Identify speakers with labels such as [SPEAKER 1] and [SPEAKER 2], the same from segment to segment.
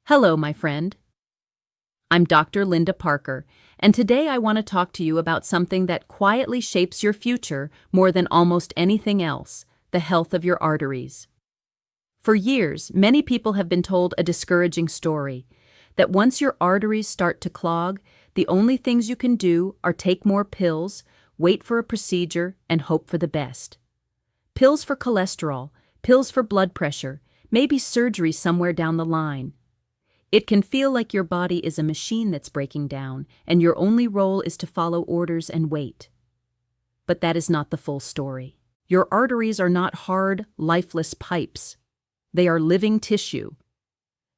[SPEAKER 1] Hello, my friend. I'm Dr. Linda Parker, and today I want to talk to you about something that quietly shapes your future more than almost anything else: the health of your arteries. For years, many people have been told a discouraging story that once your arteries start to clog, the only things you can do are take more pills, wait for a procedure, and hope for the best. Pills for cholesterol, pills for blood pressure, maybe surgery somewhere down the line. It can feel like your body is a machine that's breaking down, and your only role is to follow orders and wait. But that is not the full story. Your arteries are not hard, lifeless pipes. They are living tissue.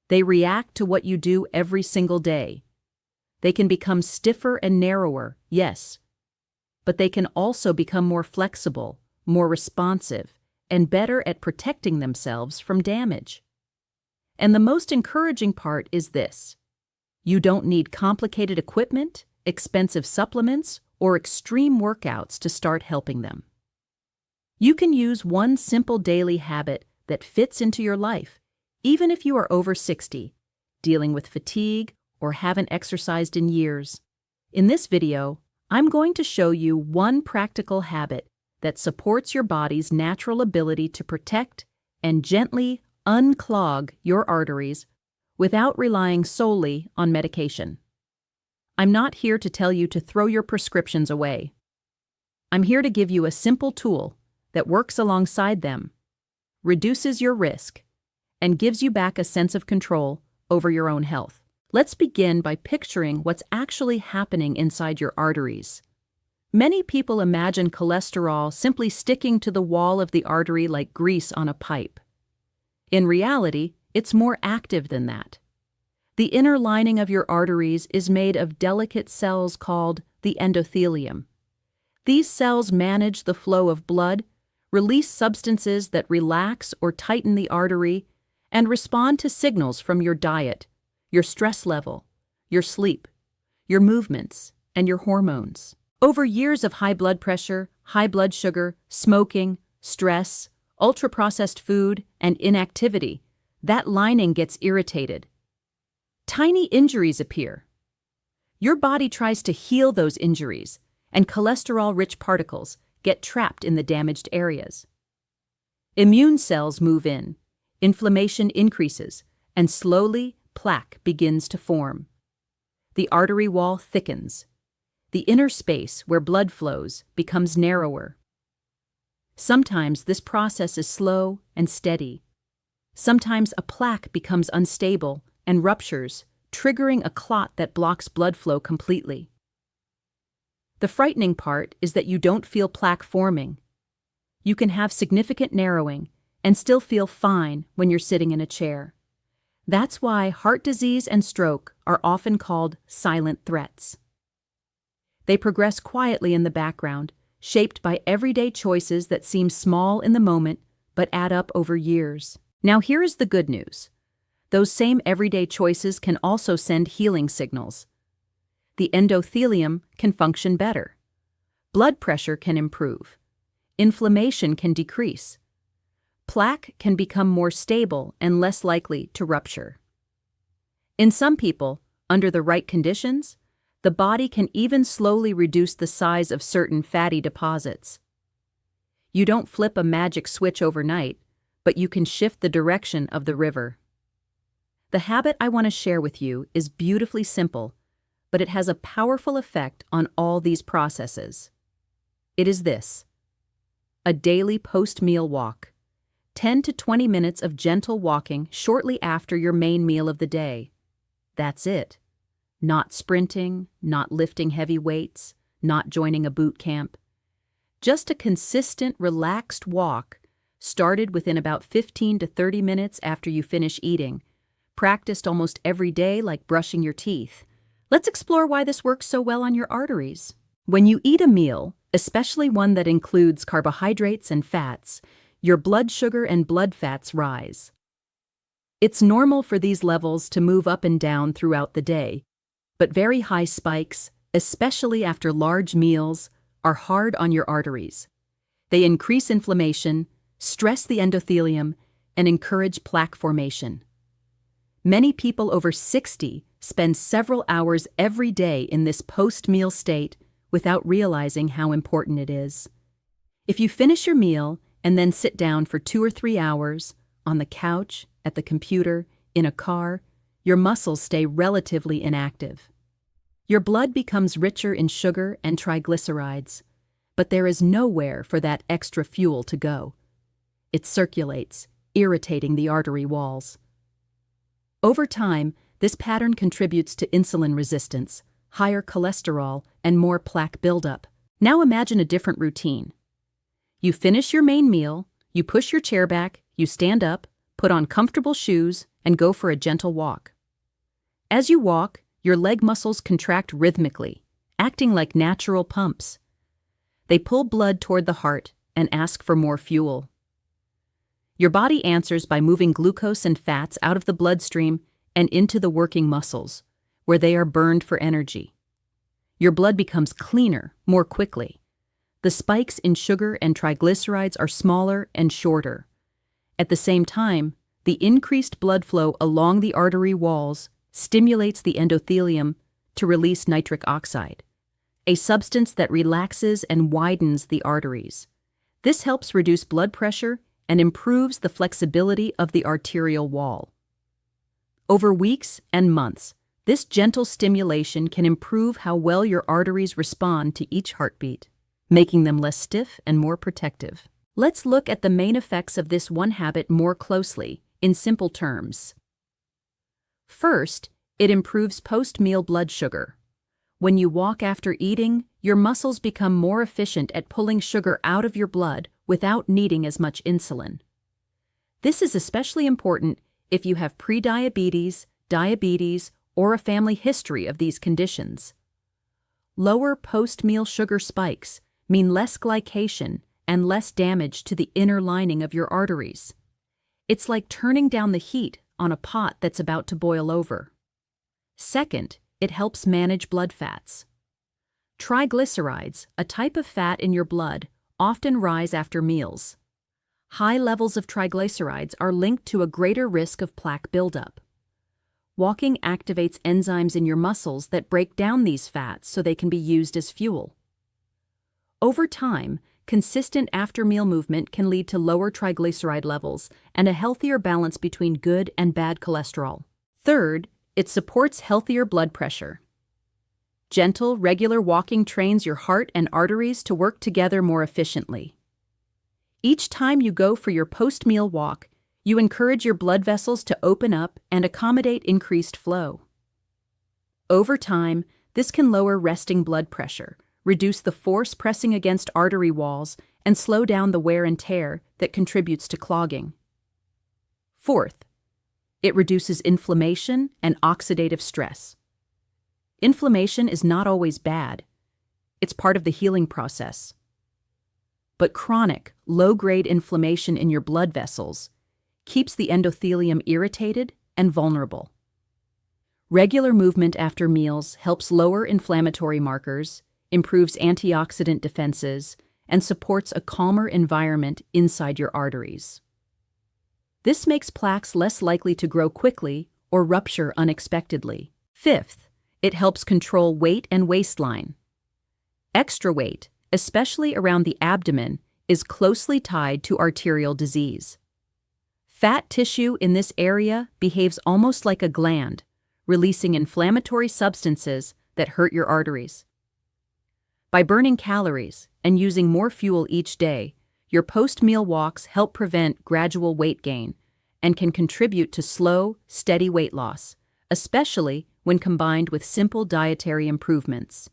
[SPEAKER 1] They react to what you do every single day. They can become stiffer and narrower, yes, but they can also become more flexible, more responsive, and better at protecting themselves from damage. And the most encouraging part is this: you don't need complicated equipment, expensive supplements, or extreme workouts to start helping them. You can use one simple daily habit that fits into your life, even if you are over 60, dealing with fatigue, or haven't exercised in years. In this video, I'm going to show you one practical habit that supports your body's natural ability to protect and gently unclog your arteries without relying solely on medication. I'm not here to tell you to throw your prescriptions away. I'm here to give you a simple tool that works alongside them, reduces your risk, and gives you back a sense of control over your own health. Let's begin by picturing what's actually happening inside your arteries. Many people imagine cholesterol simply sticking to the wall of the artery like grease on a pipe. In reality, it's more active than that. The inner lining of your arteries is made of delicate cells called the endothelium. These cells manage the flow of blood, release substances that relax or tighten the artery, and respond to signals from your diet, your stress level, your sleep, your movements, and your hormones. Over years of high blood pressure, high blood sugar, smoking, stress, ultra-processed food, and inactivity, that lining gets irritated. Tiny injuries appear. Your body tries to heal those injuries, and cholesterol-rich particles get trapped in the damaged areas. Immune cells move in, inflammation increases, and slowly plaque begins to form. The artery wall thickens. The inner space where blood flows becomes narrower. Sometimes this process is slow and steady. Sometimes a plaque becomes unstable and ruptures, triggering a clot that blocks blood flow completely. The frightening part is that you don't feel plaque forming. You can have significant narrowing and still feel fine when you're sitting in a chair. That's why heart disease and stroke are often called silent threats. They progress quietly in the background, shaped by everyday choices that seem small in the moment but add up over years. Now here is the good news. Those same everyday choices can also send healing signals. The endothelium can function better. Blood pressure can improve. Inflammation can decrease. Plaque can become more stable and less likely to rupture. In some people, under the right conditions, the body can even slowly reduce the size of certain fatty deposits. You don't flip a magic switch overnight, but you can shift the direction of the river. The habit I want to share with you is beautifully simple, but it has a powerful effect on all these processes. It is this: a daily post-meal walk. 10 to 20 minutes of gentle walking shortly after your main meal of the day. That's it. Not sprinting, not lifting heavy weights, not joining a boot camp. Just a consistent, relaxed walk, started within about 15 to 30 minutes after you finish eating, practiced almost every day like brushing your teeth. Let's explore why this works so well on your arteries. When you eat a meal, especially one that includes carbohydrates and fats, your blood sugar and blood fats rise. It's normal for these levels to move up and down throughout the day, but very high spikes, especially after large meals, are hard on your arteries. They increase inflammation, stress the endothelium, and encourage plaque formation. Many people over 60 spend several hours every day in this post-meal state without realizing how important it is. If you finish your meal and then sit down for 2 or 3 hours, on the couch, at the computer, in a car, your muscles stay relatively inactive. Your blood becomes richer in sugar and triglycerides, but there is nowhere for that extra fuel to go. It circulates, irritating the artery walls. Over time, this pattern contributes to insulin resistance, higher cholesterol, and more plaque buildup. Now imagine a different routine. You finish your main meal, you push your chair back, you stand up, put on comfortable shoes, and go for a gentle walk. As you walk, your leg muscles contract rhythmically, acting like natural pumps. They pull blood toward the heart and ask for more fuel. Your body answers by moving glucose and fats out of the bloodstream and into the working muscles, where they are burned for energy. Your blood becomes cleaner more quickly. The spikes in sugar and triglycerides are smaller and shorter. At the same time, the increased blood flow along the artery walls stimulates the endothelium to release nitric oxide, a substance that relaxes and widens the arteries. This helps reduce blood pressure and improves the flexibility of the arterial wall. Over weeks and months, this gentle stimulation can improve how well your arteries respond to each heartbeat, making them less stiff and more protective. Let's look at the main effects of this one habit more closely, in simple terms. First, it improves post-meal blood sugar. When you walk after eating, your muscles become more efficient at pulling sugar out of your blood without needing as much insulin. This is especially important if you have prediabetes, diabetes, or a family history of these conditions. Lower post-meal sugar spikes mean less glycation and less damage to the inner lining of your arteries. It's like turning down the heat on a pot that's about to boil over. Second, it helps manage blood fats. Triglycerides, a type of fat in your blood, often rise after meals. High levels of triglycerides are linked to a greater risk of plaque buildup. Walking activates enzymes in your muscles that break down these fats so they can be used as fuel. Over time, consistent after-meal movement can lead to lower triglyceride levels and a healthier balance between good and bad cholesterol. Third, it supports healthier blood pressure. Gentle, regular walking trains your heart and arteries to work together more efficiently. Each time you go for your post-meal walk, you encourage your blood vessels to open up and accommodate increased flow. Over time, this can lower resting blood pressure, reduce the force pressing against artery walls, and slow down the wear and tear that contributes to clogging. Fourth, it reduces inflammation and oxidative stress. Inflammation is not always bad. It's part of the healing process. But chronic, low-grade inflammation in your blood vessels keeps the endothelium irritated and vulnerable. Regular movement after meals helps lower inflammatory markers, improves antioxidant defenses, and supports a calmer environment inside your arteries. This makes plaques less likely to grow quickly or rupture unexpectedly. Fifth, it helps control weight and waistline. Extra weight, especially around the abdomen, is closely tied to arterial disease. Fat tissue in this area behaves almost like a gland, releasing inflammatory substances that hurt your arteries. By burning calories and using more fuel each day, your post-meal walks help prevent gradual weight gain and can contribute to slow, steady weight loss, especially when combined with simple dietary improvements.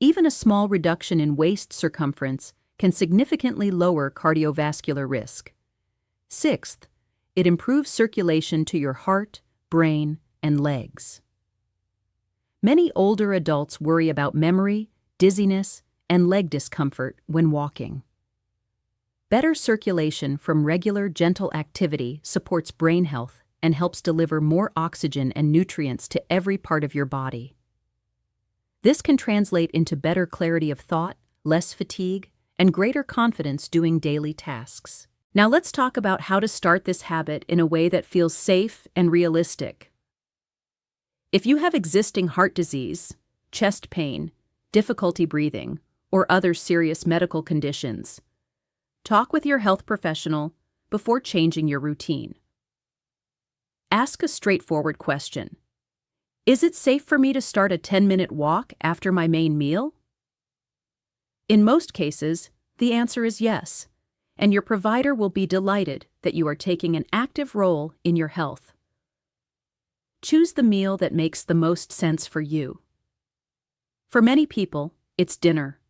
[SPEAKER 1] Even a small reduction in waist circumference can significantly lower cardiovascular risk. Sixth, it improves circulation to your heart, brain, and legs. Many older adults worry about memory, dizziness, and leg discomfort when walking. Better circulation from regular, gentle activity supports brain health and helps deliver more oxygen and nutrients to every part of your body. This can translate into better clarity of thought, less fatigue, and greater confidence doing daily tasks. Now let's talk about how to start this habit in a way that feels safe and realistic. If you have existing heart disease, chest pain, difficulty breathing, or other serious medical conditions, talk with your health professional before changing your routine. Ask a straightforward question. Is it safe for me to start a 10-minute walk after my main meal? In most cases, the answer is yes, and your provider will be delighted that you are taking an active role in your health. Choose the meal that makes the most sense for you. For many people, it's dinner.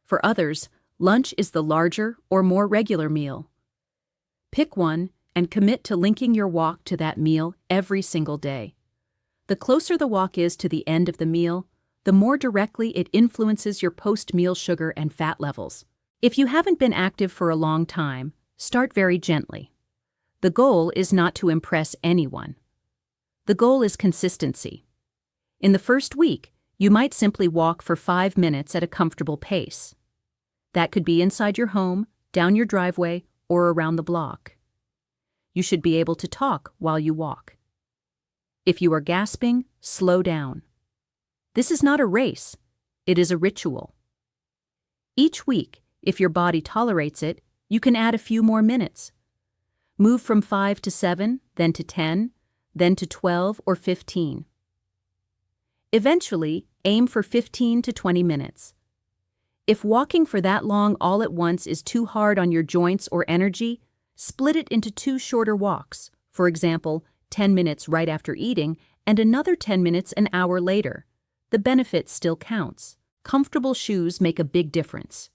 [SPEAKER 1] For others, lunch is the larger or more regular meal. Pick one and commit to linking your walk to that meal every single day. The closer the walk is to the end of the meal, the more directly it influences your post-meal sugar and fat levels. If you haven't been active for a long time, start very gently. The goal is not to impress anyone. The goal is consistency. In the first week, you might simply walk for 5 minutes at a comfortable pace. That could be inside your home, down your driveway, or around the block. You should be able to talk while you walk. If you are gasping, slow down. This is not a race, it is a ritual. Each week, if your body tolerates it, you can add a few more minutes. Move from 5 to 7, then to 10, then to 12 or 15. Eventually, aim for 15 to 20 minutes. If walking for that long all at once is too hard on your joints or energy, split it into 2 shorter walks, for example, 10 minutes right after eating and another 10 minutes an hour later. The benefit still counts. Comfortable shoes make a big difference.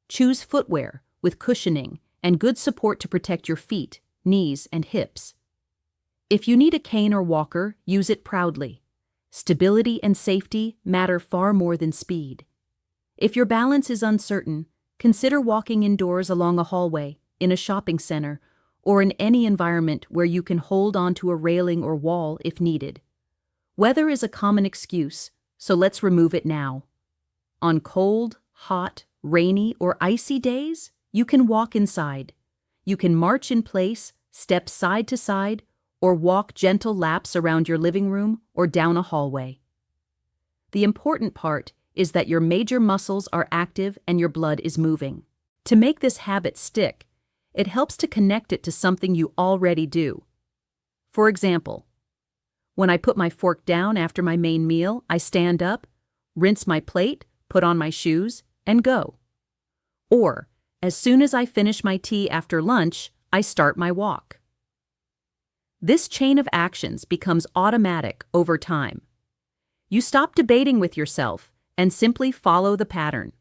[SPEAKER 1] Choose footwear with cushioning and good support to protect your feet, knees, and hips. If you need a cane or walker, use it proudly. Stability and safety matter far more than speed. If your balance is uncertain, consider walking indoors along a hallway, in a shopping center, or in any environment where you can hold onto a railing or wall if needed. Weather is a common excuse, so let's remove it now. On cold, hot, rainy, or icy days, you can walk inside. You can march in place, step side to side, or walk gentle laps around your living room or down a hallway. The important part is that your major muscles are active and your blood is moving. To make this habit stick, it helps to connect it to something you already do. For example, when I put my fork down after my main meal, I stand up, rinse my plate, put on my shoes, and go. Or, as soon as I finish my tea after lunch, I start my walk. This chain of actions becomes automatic over time. You stop debating with yourself and simply follow the pattern.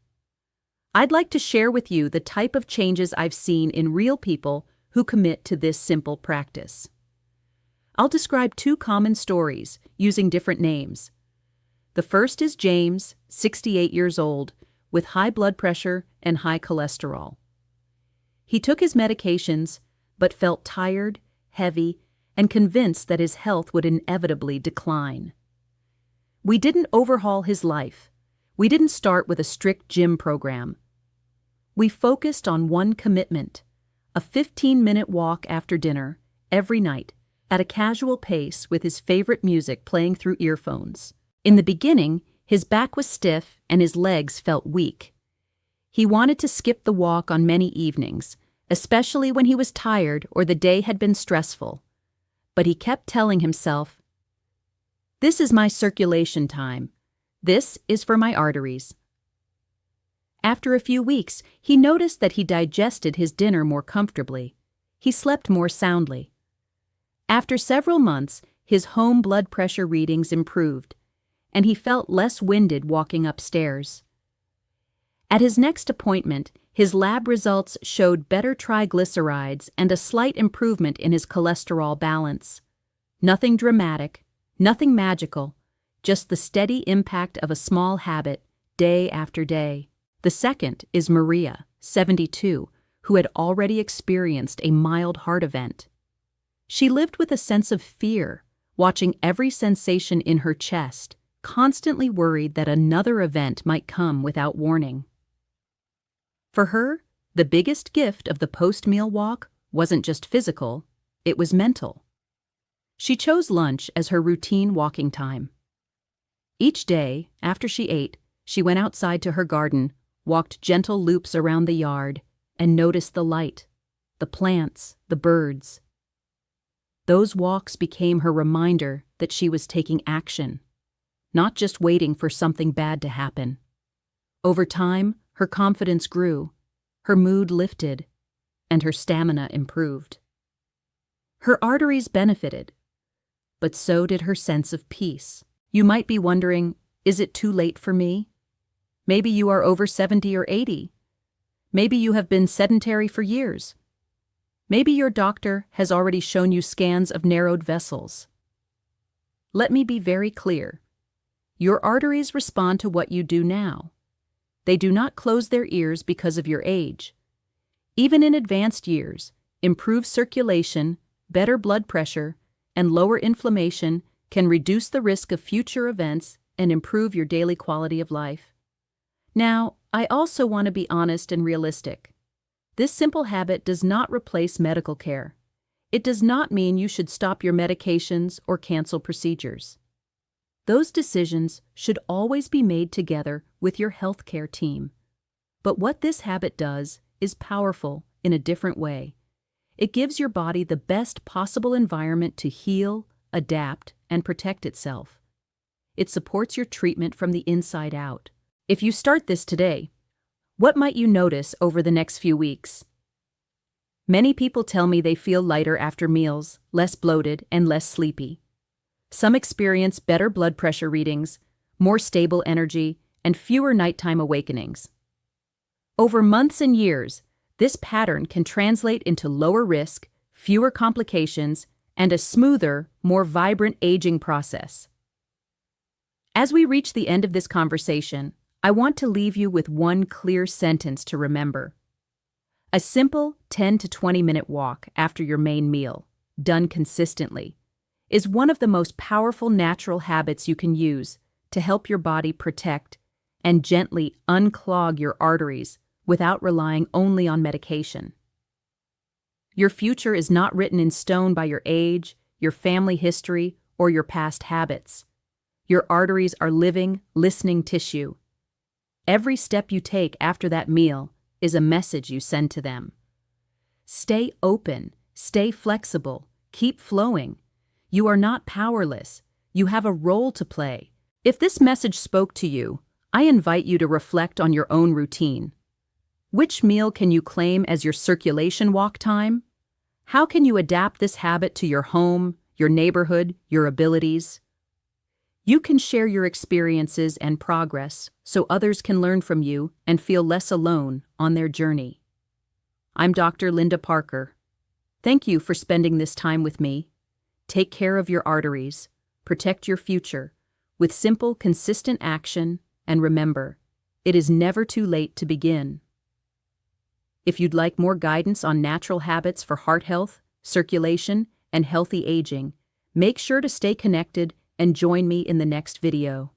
[SPEAKER 1] I'd like to share with you the type of changes I've seen in real people who commit to this simple practice. I'll describe 2 common stories using different names. The first is James, 68 years old, with high blood pressure and high cholesterol. He took his medications, but felt tired, heavy, and convinced that his health would inevitably decline. We didn't overhaul his life. We didn't start with a strict gym program. We focused on one commitment, a 15-minute walk after dinner, every night, at a casual pace with his favorite music playing through earphones. In the beginning, his back was stiff and his legs felt weak. He wanted to skip the walk on many evenings, especially when he was tired or the day had been stressful. But he kept telling himself, "This is my circulation time. This is for my arteries." After a few weeks, he noticed that he digested his dinner more comfortably. He slept more soundly. After several months, his home blood pressure readings improved, and he felt less winded walking upstairs. At his next appointment, his lab results showed better triglycerides and a slight improvement in his cholesterol balance. Nothing dramatic, nothing magical, just the steady impact of a small habit, day after day. The second is Maria, 72, who had already experienced a mild heart event. She lived with a sense of fear, watching every sensation in her chest, constantly worried that another event might come without warning. For her, the biggest gift of the post-meal walk wasn't just physical, it was mental. She chose lunch as her routine walking time. Each day, after she ate, she went outside to her garden, walked gentle loops around the yard, and noticed the light, the plants, the birds. Those walks became her reminder that she was taking action, not just waiting for something bad to happen. Over time, her confidence grew, her mood lifted, and her stamina improved. Her arteries benefited, but so did her sense of peace. You might be wondering, is it too late for me? Maybe you are over 70 or 80. Maybe you have been sedentary for years. Maybe your doctor has already shown you scans of narrowed vessels. Let me be very clear. Your arteries respond to what you do now. They do not close their ears because of your age. Even in advanced years, improved circulation, better blood pressure, and lower inflammation can reduce the risk of future events and improve your daily quality of life. Now, I also want to be honest and realistic. This simple habit does not replace medical care. It does not mean you should stop your medications or cancel procedures. Those decisions should always be made together with your healthcare team. But what this habit does is powerful in a different way. It gives your body the best possible environment to heal, adapt, and protect itself. It supports your treatment from the inside out. If you start this today, what might you notice over the next few weeks? Many people tell me they feel lighter after meals, less bloated, and less sleepy. Some experience better blood pressure readings, more stable energy, and fewer nighttime awakenings. Over months and years, this pattern can translate into lower risk, fewer complications, and a smoother, more vibrant aging process. As we reach the end of this conversation, I want to leave you with one clear sentence to remember. A simple 10 to 20-minute walk after your main meal, done consistently, is one of the most powerful natural habits you can use to help your body protect and gently unclog your arteries without relying only on medication. Your future is not written in stone by your age, your family history, or your past habits. Your arteries are living, listening tissue. Every step you take after that meal is a message you send to them. Stay open, stay flexible, keep flowing. You are not powerless. You have a role to play. If this message spoke to you, I invite you to reflect on your own routine. Which meal can you claim as your circulation walk time? How can you adapt this habit to your home, your neighborhood, your abilities? You can share your experiences and progress so others can learn from you and feel less alone on their journey. I'm Dr. Linda Parker. Thank you for spending this time with me. Take care of your arteries, protect your future with simple, consistent action, and remember, it is never too late to begin. If you'd like more guidance on natural habits for heart health, circulation, and healthy aging, make sure to stay connected and join me in the next video.